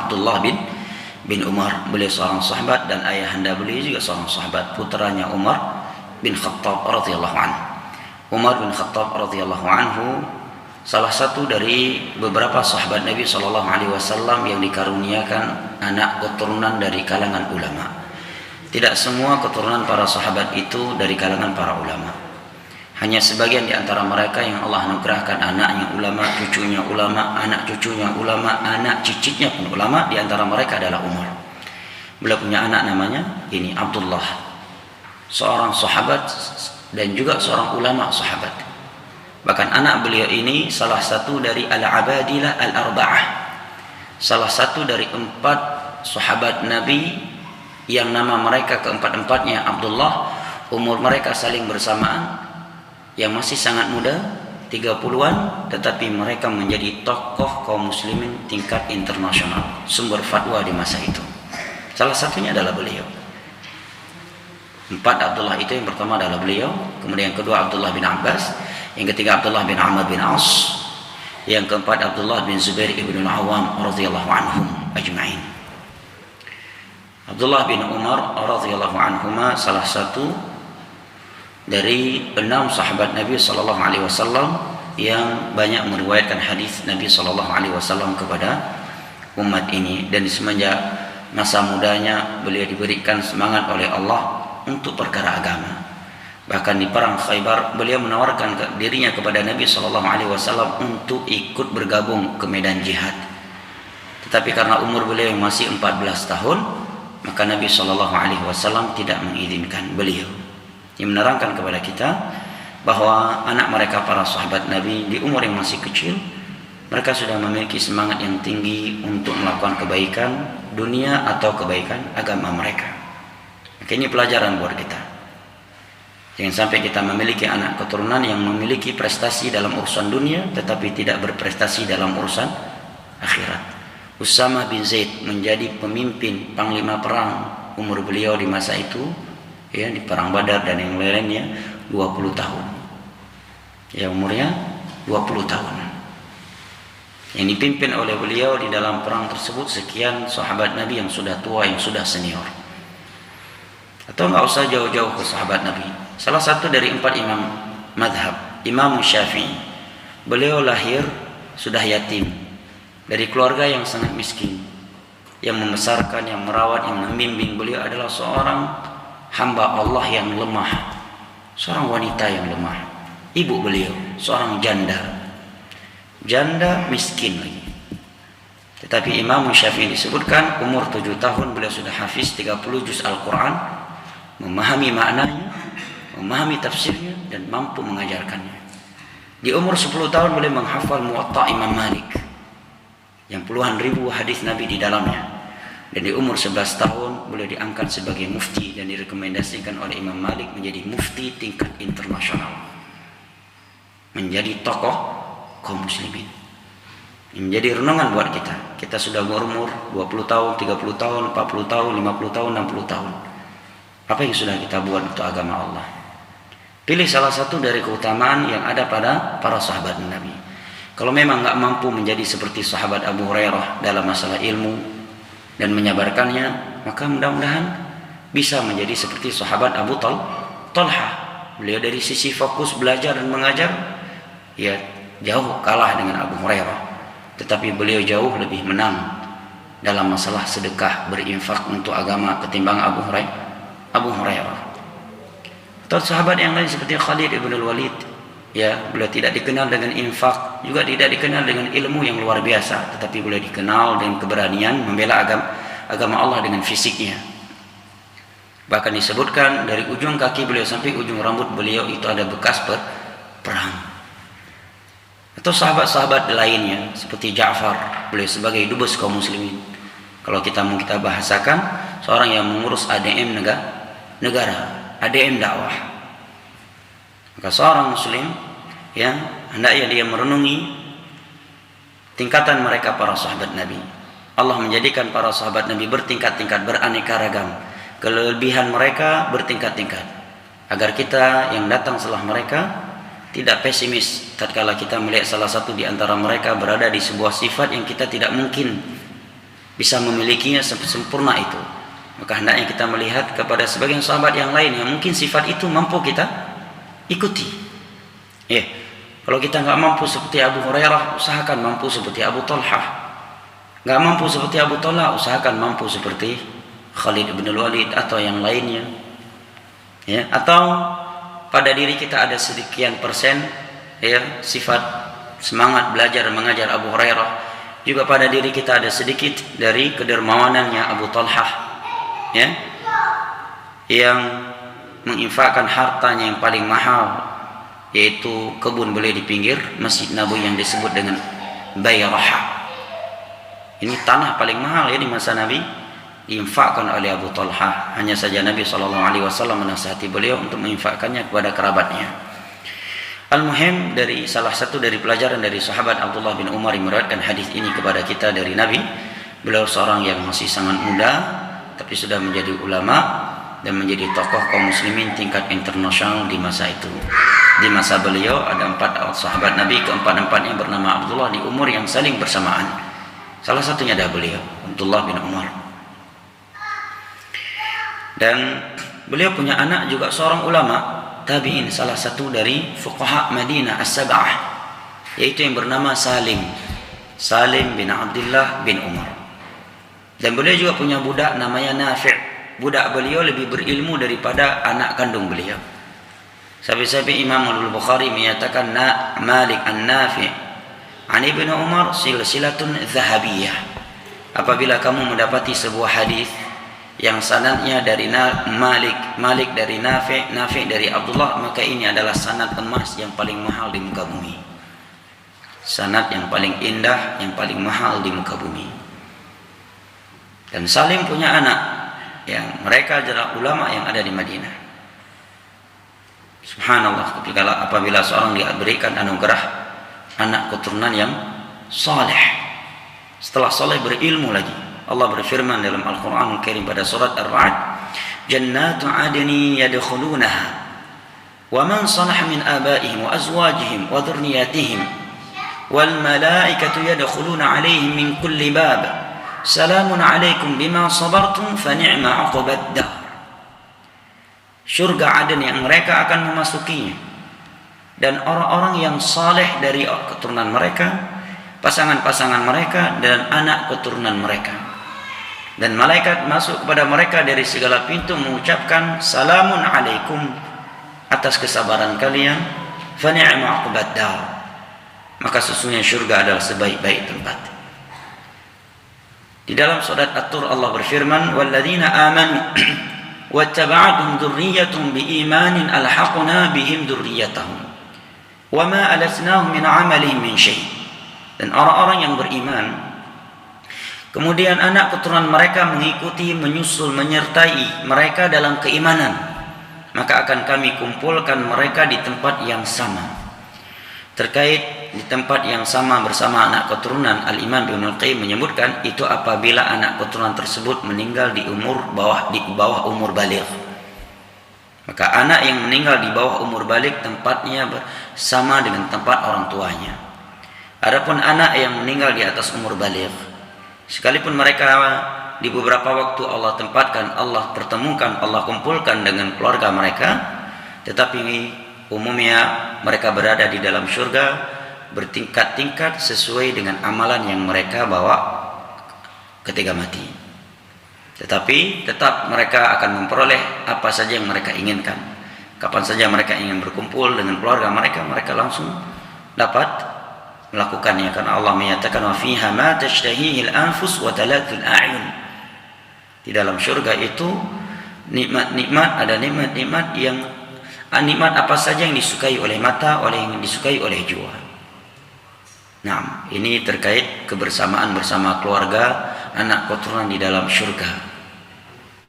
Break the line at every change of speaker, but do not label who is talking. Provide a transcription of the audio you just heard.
Abdullah bin Umar. Beliau seorang sahabat dan ayahanda beliau juga seorang sahabat, putranya Umar bin Khattab radhiyallahu anhu. Umar bin Khattab radhiyallahu anhu salah satu dari beberapa sahabat Nabi sallallahu alaihi wasallam yang dikaruniakan anak keturunan dari kalangan ulama. Tidak semua keturunan para sahabat itu dari kalangan para ulama. Hanya sebagian di antara mereka yang Allah anugerahkan anaknya ulama, cucunya ulama, anak cucunya ulama, anak cicitnya pun ulama. Di antara mereka adalah Umar. Beliau punya anak namanya ini Abdullah, seorang sahabat dan juga seorang ulama sahabat. Bahkan anak beliau ini salah satu dari al-abadilah al-arba'ah, salah satu dari 4 sahabat Nabi yang nama mereka keempat-empatnya Abdullah. Umur mereka saling bersamaan, yang masih sangat muda 30-an, tetapi mereka menjadi tokoh kaum muslimin tingkat internasional, sumber fatwa di masa itu. Salah satunya adalah beliau. 4 Abdullah itu, yang pertama adalah beliau, kemudian yang kedua Abdullah bin Abbas, yang ketiga Abdullah bin Amr bin As, yang keempat Abdullah bin Zubair ibn al-Awwam radhiyallahu anhum ajma'in. Abdullah bin Umar radhiyallahu anhuma salah satu dari 6 sahabat Nabi sallallahu alaihi wasallam yang banyak meriwayatkan hadis Nabi sallallahu alaihi wasallam kepada umat ini, dan semenjak masa mudanya beliau diberikan semangat oleh Allah untuk perkara agama. Bahkan di perang Khaybar beliau menawarkan dirinya kepada Nabi sallallahu alaihi wasallam untuk ikut bergabung ke medan jihad. Tetapi karena umur beliau yang masih 14 tahun, maka Nabi sallallahu alaihi wasallam tidak mengizinkan beliau. Yang menerangkan kepada kita bahwa anak mereka para sahabat Nabi di umur yang masih kecil, mereka sudah memiliki semangat yang tinggi untuk melakukan kebaikan dunia atau kebaikan agama mereka. Maka ini pelajaran buat kita. Jangan sampai kita memiliki anak keturunan yang memiliki prestasi dalam urusan dunia tetapi tidak berprestasi dalam urusan akhirat. Usama bin Zaid menjadi pemimpin panglima perang, umur beliau di masa itu ya, di perang Badar dan yang lainnya 20 tahun. Ya, umurnya 20 tahun. Yang dipimpin oleh beliau di dalam perang tersebut sekian sahabat Nabi yang sudah tua, yang sudah senior. Atau enggak usah jauh-jauh ke sahabat Nabi. Salah satu dari 4 imam madhab, Imam Syafi'i. Beliau lahir sudah yatim dari keluarga yang sangat miskin. Yang membesarkan, yang merawat, yang membimbing beliau adalah seorang hamba Allah yang lemah, seorang wanita yang lemah. Ibu beliau seorang janda miskin lagi. Tetapi Imam Syafi'i disebutkan umur 7 tahun beliau sudah hafiz 30 juz Al-Quran, memahami maknanya, memahami tafsirnya, dan mampu mengajarkannya. Di umur 10 tahun beliau menghafal Muwatta Imam Malik yang puluhan ribu hadis Nabi di dalamnya. Dan di umur 11 tahun beliau diangkat sebagai mufti dan direkomendasikan oleh Imam Malik menjadi mufti tingkat internasional, menjadi tokoh kaum muslimin. Ini menjadi renungan buat kita. Kita sudah berumur 20 tahun, 30 tahun, 40 tahun, 50 tahun, 60 tahun. Apa yang sudah kita buat untuk agama Allah? Pilih salah satu dari keutamaan yang ada pada para sahabat Nabi. Kalau memang nggak mampu menjadi seperti sahabat Abu Hurairah dalam masalah ilmu dan menyabarkannya, maka mudah-mudahan bisa menjadi seperti sahabat Abu Talha. Beliau dari sisi fokus belajar dan mengajar, ya jauh kalah dengan Abu Hurairah. Tetapi beliau jauh lebih menang dalam masalah sedekah, berinfak untuk agama ketimbang Abu Hurairah. Atau sahabat yang lain seperti Khalid ibn al-Walid, ya, beliau tidak dikenal dengan infak, juga tidak dikenal dengan ilmu yang luar biasa, tetapi beliau dikenal dengan keberanian membela agama Allah dengan fisiknya. Bahkan disebutkan dari ujung kaki beliau sampai ujung rambut beliau itu ada bekas perang. Atau sahabat-sahabat lainnya seperti Ja'far, beliau sebagai dubes kaum muslimin. Kalau kita bahasakan, seorang yang mengurus ADM negara, ADM dakwah. Maka seorang muslim ya hendaknya dia merenungi tingkatan mereka para sahabat Nabi. Allah menjadikan para sahabat Nabi bertingkat-tingkat, beraneka ragam. Kelebihan mereka bertingkat-tingkat, agar kita yang datang setelah mereka tidak pesimis tatkala kita melihat salah satu di antara mereka berada di sebuah sifat yang kita tidak mungkin bisa memilikinya sempurna itu. Maka hendaknya kita melihat kepada sebagian sahabat yang lain yang mungkin sifat itu mampu kita ikuti. Ya, kalau kita nggak mampu seperti Abu Hurairah, usahakan mampu seperti Abu Talhah. Nggak mampu seperti Abu Talha, usahakan mampu seperti Khalid bin Walid atau yang lainnya. Ya, atau pada diri kita ada sekian persen ya sifat semangat belajar mengajar Abu Hurairah, juga pada diri kita ada sedikit dari kedermawanannya Abu Talhah, ya, yang menginfakkan hartanya yang paling mahal, yaitu kebun beliau di pinggir Masjid Nabawi yang disebut dengan Bayrahah. Ini tanah paling mahal ya di masa Nabi, diinfakkan oleh Abu Talhah. Hanya saja Nabi SAW menasihati beliau untuk menginfakkannya kepada kerabatnya. Al-Muhim, dari salah satu dari pelajaran dari sahabat Abdullah bin Umar yang meriwayatkan hadis ini kepada kita dari Nabi, beliau seorang yang masih sangat muda tapi sudah menjadi ulama dan menjadi tokoh kaum muslimin tingkat internasional di masa itu. Di masa beliau ada 4 sahabat Nabi, keempat-empatnya bernama Abdullah di umur yang saling bersamaan. Salah satunya adalah beliau, Abdullah bin Umar. Dan beliau punya anak juga seorang ulama tabi'in, salah satu dari fuqaha Madinah as-sab'ah, yaitu yang bernama Salim bin Abdullah bin Umar. Dan beliau juga punya budak namanya Nafi'. Budak beliau lebih berilmu daripada anak kandung beliau. Sampai-sampai Imam Al-Bukhari menyatakan Malik an-Nafi' an Ibnu Umar silsilatun zahabiyah. Apabila kamu mendapati sebuah hadis yang sanadnya dari Malik dari Nafi' dari Abdullah, maka ini adalah sanad emas yang paling mahal di muka bumi. Sanad yang paling indah, yang paling mahal di muka bumi. Dan Salim punya anak yang mereka adalah ulama yang ada di Madinah. Subhanallah, apabila seorang diberikan anugerah anak keturunan yang saleh, setelah saleh berilmu lagi, Allah berfirman dalam Al-Quranul Karim pada surat Ar-Ra'd, Jannatu adni yadkhulunaha wa man salaha min abaihim wa azwajihim wa dhurriyyatihim wal malaikatu yadkhuluna alaihim min kulli bab salamun alaikum bima sabartum fa ni'ma 'uqbad dar. Surga Aden yang mereka akan memasukinya, dan orang-orang yang saleh dari keturunan mereka, pasangan-pasangan mereka dan anak keturunan mereka. Dan malaikat masuk kepada mereka dari segala pintu mengucapkan salamun alaikum, atas kesabaran kalian, fa ni'ma 'uqbad dar. Maka sesungguhnya surga adalah sebaik-baik tempat. Di dalam surat At-Tur Allah berfirman, walladzina amanu wattaba'atuhum dzurriyyatuhum biimanin alhaqna bihim dzurriyyatahum wama alasnahum min 'amalihim min syai'. Dan orang-orang yang beriman, kemudian anak keturunan mereka mengikuti, menyusul, menyertai mereka dalam keimanan, maka akan kami kumpulkan mereka di tempat yang sama. Terkait di tempat yang sama bersama anak keturunan, Al-Imam Ibnu Qayyim menyebutkan itu apabila anak keturunan tersebut meninggal di bawah umur baligh. Maka anak yang meninggal di bawah umur baligh tempatnya sama dengan tempat orang tuanya. Adapun anak yang meninggal di atas umur baligh, sekalipun mereka di beberapa waktu Allah tempatkan, Allah pertemukan, Allah kumpulkan dengan keluarga mereka, tetapi umumnya mereka berada di dalam surga bertingkat-tingkat sesuai dengan amalan yang mereka bawa ketika mati. Tetapi tetap mereka akan memperoleh apa saja yang mereka inginkan. Kapan saja mereka ingin berkumpul dengan keluarga mereka, mereka langsung dapat melakukannya, karena Allah menyatakan wa fiha ma tashtahihi al-anfus wa talatul a'yun. Di dalam surga itu nikmat-nikmat, ada nikmat-nikmat yang nikmat apa saja yang disukai oleh mata, yang disukai oleh jiwa. Nah, ini terkait kebersamaan bersama keluarga, anak keturunan di dalam surga.